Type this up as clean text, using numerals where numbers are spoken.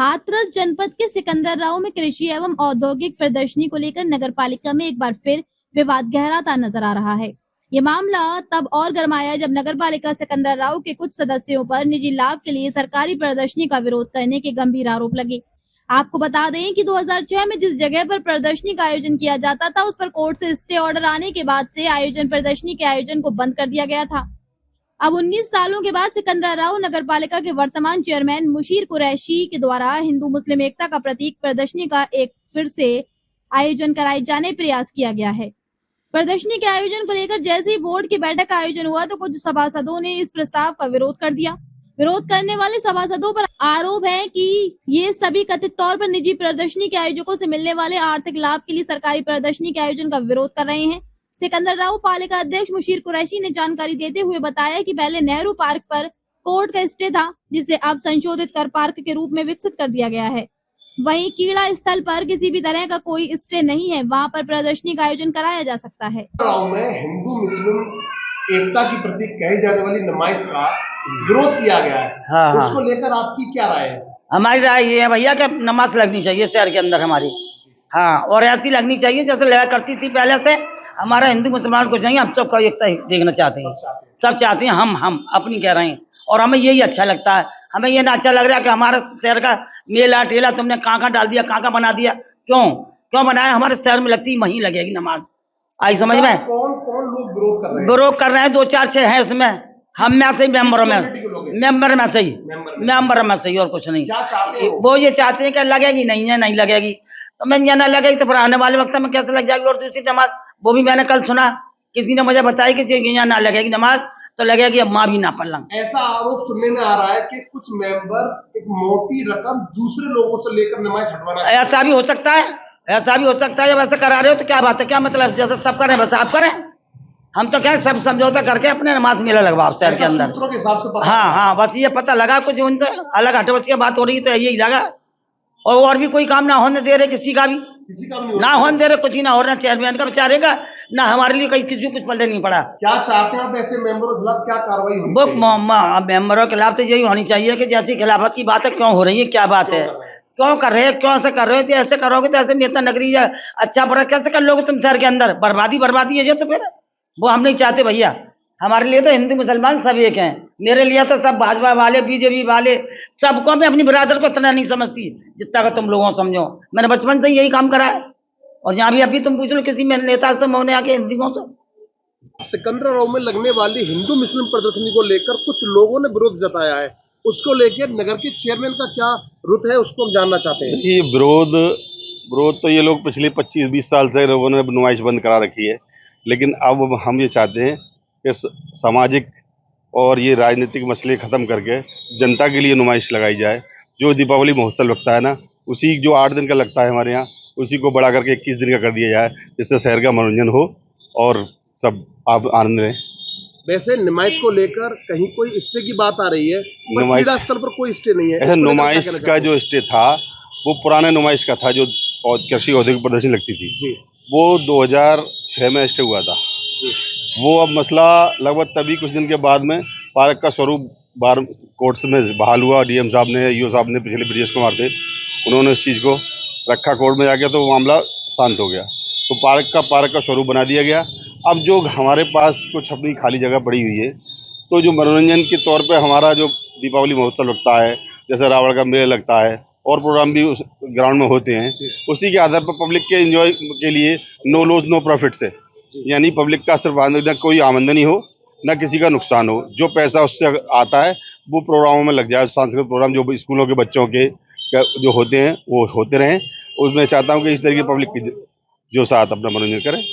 हाथरस जनपद के सिकंदराव में कृषि एवं औद्योगिक प्रदर्शनी को लेकर नगरपालिका में एक बार फिर विवाद गहराता नजर आ रहा है। ये मामला तब और गरमाया जब नगरपालिका सिकंदराव के कुछ सदस्यों पर निजी लाभ के लिए सरकारी प्रदर्शनी का विरोध करने के गंभीर आरोप लगे। आपको बता दें कि 2006 में जिस जगह पर प्रदर्शनी का आयोजन किया जाता था, उस पर कोर्ट से स्टे ऑर्डर आने के बाद से आयोजन प्रदर्शनी के आयोजन को बंद कर दिया गया था। अब 19 सालों के बाद सिकंदराव नगरपालिका के वर्तमान चेयरमैन मुशीर कुरैशी के द्वारा हिंदू मुस्लिम एकता का प्रतीक प्रदर्शनी का एक फिर से आयोजन कराए जाने प्रयास किया गया है। प्रदर्शनी के आयोजन को लेकर जैसे ही बोर्ड की बैठक का आयोजन हुआ तो कुछ सभासदों ने इस प्रस्ताव का विरोध कर दिया। विरोध करने वाले सभासदों पर आरोप है कि ये सभी कथित तौर पर निजी प्रदर्शनी के आयोजकों से मिलने वाले आर्थिक लाभ के लिए सरकारी प्रदर्शनी के आयोजन का विरोध कर रहे हैं। सिकंदराव पालिका अध्यक्ष मुशीर कुरैशी ने जानकारी देते हुए बताया कि पहले नेहरू पार्क पर कोर्ट का स्टे था, जिसे अब संशोधित कर पार्क के रूप में विकसित कर दिया गया है। वहीं कीड़ा स्थल पर किसी भी तरह का कोई स्टे नहीं है, वहां पर प्रदर्शनी का आयोजन कराया जा सकता है। में हिंदू मुस्लिम एकता की प्रतीक कही जाने वाली नुमाइश का विरोध किया गया है। हाँ, उसको लेकर आपकी क्या राय है? हमारी राय ये है भैया कि नमाज लगनी चाहिए शहर के अंदर हमारी। हाँ, और ऐसी लगनी चाहिए जैसे लगा करती थी पहले से। हमारा हिंदू मुसलमान कुछ नहीं, हम सबका एकता देखना चाहते हैं, सब चाहते हैं। हम अपनी कह रहे हैं और हमें यही अच्छा लगता है। हमें ये ना अच्छा लग रहा है कि हमारे शहर का मेला ठेला तुमने कहाँ डाल दिया, कहाँ बना दिया। क्यों बनाया? हमारे शहर में लगती वहीं लगेगी नमाज। आई समझ में? कौन लोग विरोध कर रहे हैं? विरोध कर रहे हैं 2-4-6 हैं इसमें। हम में से मेंबर में सही और कुछ नहीं। क्या चाहते हो? वो ये चाहते हैं कि लगेगी नहीं लगेगी। तो मैं ये ना लगेगी तो फिर आने वाले वक्त में कैसे लग जाएगी? और दूसरी नमाज वो भी मैंने कल सुना, किसी ने मुझे बताया कि यहाँ ना लगेगी नमाज तो लगेगी अब माँ भी ना पढ़। ऐसा आरोप सुनने में आ रहा है कि कुछ मेंबर एक मोटी रकम दूसरे लोगों से लेकर नुमाइश हटवाना। ऐसा भी हो सकता है, ऐसा भी हो सकता है। जब ऐसा करा रहे हो तो क्या बात है? क्या मतलब? जैसे सब करें बस आप करें। हम तो क्या सब समझौता करके अपने नमाज मेला लगवाओ शहर के अंदर। सूत्रों के हिसाब से हाँ, बस ये पता लगा कुछ उनसे अलग हटवच की बात हो रही है तो यही लगा। और भी कोई काम ना होने दे रहे किसी का भी ना होने दे रहे, कुछ ही ना हो रहा। चेयरमैन का बेचारे का ना हमारे लिए कहीं किसी को कुछ पल्ले नहीं पड़ा। क्या चाहते हैं आप ऐसे मेंबरों के खिलाफ क्या कार्रवाई होनी चाहिए? मेंबरों के खिलाफ तो यही होनी चाहिए कि जैसी खिलाफत की बात है क्यों हो रही है, क्या बात है, क्यों कर रहे हैं, क्यों ऐसे कर रहे हो? ऐसे करोगे तो ऐसे नेता नगरी अच्छा बुरा कैसे कर लोगे तुम शहर के अंदर? बर्बादी है जो। तो फिर वो हम नहीं चाहते भैया। हमारे लिए तो हिंदू मुसलमान सब एक हैं। मेरे लिए तो सब भाजपा वाले बीजेपी वाले सबको मैं अपनी बिरादर को इतना नहीं समझती जितना का तुम लोगों समझो। मैंने बचपन से यही काम करा है और यहाँ भी अभी तुम पूछ लो किसी मेरे नेता से मैं आके हिंदुओं से। सिकंदराव में लगने वाली हिंदू मुस्लिम प्रदर्शनी को लेकर कुछ लोगों ने विरोध जताया है, उसको लेकर नगर के चेयरमैन का क्या रुख है उसको हम जानना चाहते हैं। ये विरोध तो ये लोग पिछले 25-20 साल से लोगों ने नुमाइश बंद करा रखी है, लेकिन अब हम ये चाहते हैं कि सामाजिक और ये राजनीतिक मसले ख़त्म करके जनता के लिए नुमाइश लगाई जाए। जो दीपावली महोत्सव लगता है ना, उसी जो 8 दिन का लगता है हमारे यहाँ, उसी को बढ़ा करके 21 दिन का कर दिया जाए, जिससे शहर का मनोरंजन हो और सब आप आनंद लें। वैसे नुमाइश को लेकर कहीं कोई स्टे की बात आ रही है, नुमाइश स्थल पर कोई स्टे नहीं है। ऐसा नुमाइश का जो स्टे था वो पुराने नुमाइश का था जो कृषि औद्योगिक प्रदर्शनी लगती थी जी। वो 2006 में स्टे हुआ था। वो अब मसला लगभग तभी कुछ दिन के बाद में पार्क का स्वरूप बार कोर्ट्स में बहाल हुआ। डीएम साहब ने, ईओ साहब ने, पिछले ब्रिजेश कुमार थे, उन्होंने इस चीज़ को रखा कोर्ट में जाके, तो मामला शांत हो गया। तो पार्क का स्वरूप बना दिया गया। अब जो हमारे पास कुछ अपनी खाली जगह पड़ी हुई है, तो जो मनोरंजन के तौर पे हमारा जो दीपावली महोत्सव लगता है, जैसे रावण का मेला लगता है और प्रोग्राम भी उस ग्राउंड में होते हैं, उसी के आधार पर पब्लिक के एंजॉय के लिए नो लॉस नो प्रॉफिट से, यानी पब्लिक का सिर्फ न कोई आमदनी हो न किसी का नुकसान हो, जो पैसा उससे आता है वो प्रोग्रामों में लग जाए। सांस्कृतिक प्रोग्राम जो स्कूलों के बच्चों के जो होते हैं वो होते रहें। उसमें चाहता हूँ कि इस तरह की पब्लिक की जो साथ अपना मनोरंजन करें।